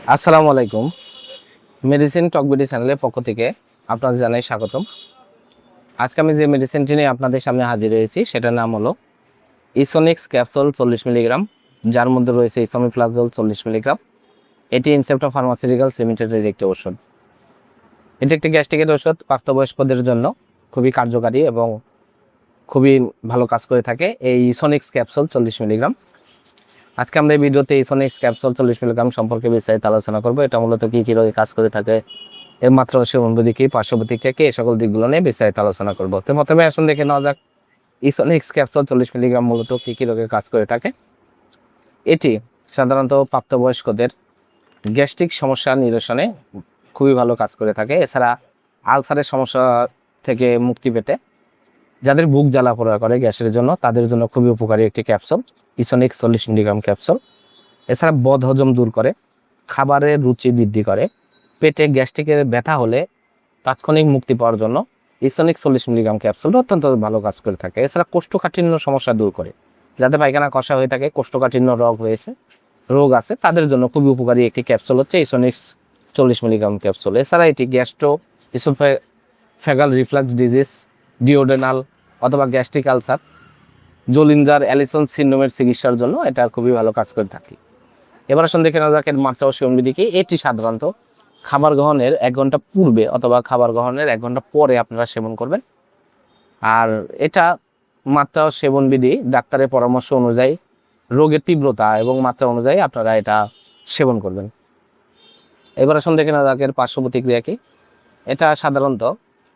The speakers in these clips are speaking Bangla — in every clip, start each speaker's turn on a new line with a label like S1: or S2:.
S1: আসসালামু আলাইকুম। মেডিসিন টকবিডি চ্যানেলের পক্ষ থেকে আপনাদের জানাই স্বাগতম। আজকে আমি যে মেডিসিনটি নিয়ে আপনাদের সামনে হাজির হয়েছি সেটার নাম হলো ইসোনিক্স ক্যাপসুল 40 মিলিগ্রাম, যার মধ্যে রয়েছে ইসোমিপ্লাজল 40 মিলিগ্রাম। এটি ইনসেপ্টা ফার্মাসিউটিক্যালস লিমিটেডের একটি ওষুধ। এটি একটি গ্যাস্ট্রিকের ওষুধ, প্রাপ্তবয়স্কদের জন্য খুবই কার্যকারী এবং খুবই ভালো কাজ করে থাকে এই ইসোনিক্স ক্যাপসুল 40 মিলিগ্রাম। আজকে আমরা এই ভিডিওতে ইসোনিক্স ক্যাপসুল 40 মিলিগ্রাম সম্পর্কে বিস্তারিত আলোচনা করব। এটা মূলত কী রোগে কাজ করে থাকে, এর মাত্রা ও সেবনবিধি কি, পার্শ্ব প্রতিক্রিয়া কি, এই সকল দিকগুলো নিয়ে বিস্তারিত আলোচনা করব। তো প্রথমে আসুন দেখে নেওয়া যাক ইসোনিক্স ক্যাপসুল 40 মিলিগ্রাম মূলত কী রোগে কাজ করে থাকে। এটি সাধারণত প্রাপ্তবয়স্কদের গ্যাস্ট্রিক সমস্যা নিরসনে খুবই ভালো কাজ করে থাকে। এছাড়া আলসারের সমস্যা থেকে মুক্তি পেতে যাদের বুক জ্বালা পোড়া করে গ্যাসের জন্য, তাদের জন্য খুবই উপকারী একটি ক্যাপসুল ইসোনিক্স 40 মিলিগ্রাম ক্যাপসুল। এছাড়া বদহজম দূর করে, খাবারের রুচি বৃদ্ধি করে, পেটে গ্যাস্ট্রিকের ব্যথা হলে তাৎক্ষণিক মুক্তি পাওয়ার জন্য ইসোনিক্স 40 মিলিগ্রাম ক্যাপসুল অত্যন্ত ভালো কাজ করে থাকে। এছাড়া কোষ্ঠকাঠিন্য সমস্যা দূর করে, যাদের পায়খানা কষা হয়ে থাকে, কোষ্ঠকাঠিন্য রোগ আছে, তাদের জন্য খুবই উপকারী একটি ক্যাপসুল হচ্ছে ইসোনিক্স 40 মিলিগ্রাম ক্যাপসুল। এছাড়া এটি gastro oesophageal reflux disease, duodenal অথবা গ্যাস্ট্রিক আলসার, জোলিঞ্জার অ্যালিসন সিন্ড্রোমের চিকিৎসার জন্য এটা খুবই ভালো কাজ করে থাকে। এবার আসুন দেখে নেওয়া যাক এর মাত্রা ও সেবনবিধি কি। এটি সাধারণত খাবার গ্রহণের 1 ঘন্টা পূর্বে অথবা খাবার গ্রহণের 1 ঘন্টা পরে আপনারা সেবন করবেন। আর এটা মাত্রা ও সেবনবিধি ডাক্তারের পরামর্শ অনুযায়ী, রোগের তীব্রতা এবং মাত্রা অনুযায়ী আপনারা এটা সেবন করবেন। এবার আসুন দেখে নেওয়া যাক এর পার্শ্ব প্রতিক্রিয়া কি। এটা সাধারণত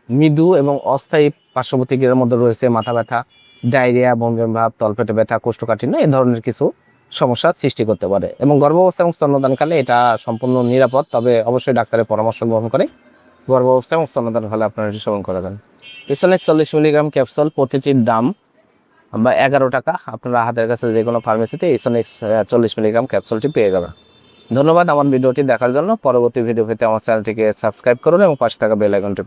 S1: মৃদু এবং অস্থায়ী পার্শ্ব প্রতিক্রিয়ার মধ্যে রয়েছে মাথা ব্যথা, ডায়রিয়া, বমি ভাব, তলপেটে ব্যথা, কোষ্ঠকাঠিন্য এই ধরনের কিছু সমস্যার সৃষ্টি করতে পারে। এবং গর্ভাবস্থা এবং স্তন্যদানকালে এটা সম্পূর্ণ নিরাপদ, তবে অবশ্যই ডাক্তারের পরামর্শ গ্রহণ করে গর্ভাবস্থা এবং স্তন্যদানকালে আপনারা এটি সেবন করাবেন। ইসোনিক্স 40 মিলিগ্রাম ক্যাপসুল প্রতিটির দাম 11 টাকা। আপনারা হাতের কাছে যে কোনো ফার্মেসিতে ইসোনিক্স 40 মিলিগ্রাম ক্যাপসুলটি পেয়ে যাবেন। ধন্যবাদ আমার ভিডিওটি দেখার জন্য। পরবর্তী ভিডিও পেতে আমার চ্যানেলটিকে সাবস্ক্রাইব করুন এবং পাশে থাকা বেল আইকনটি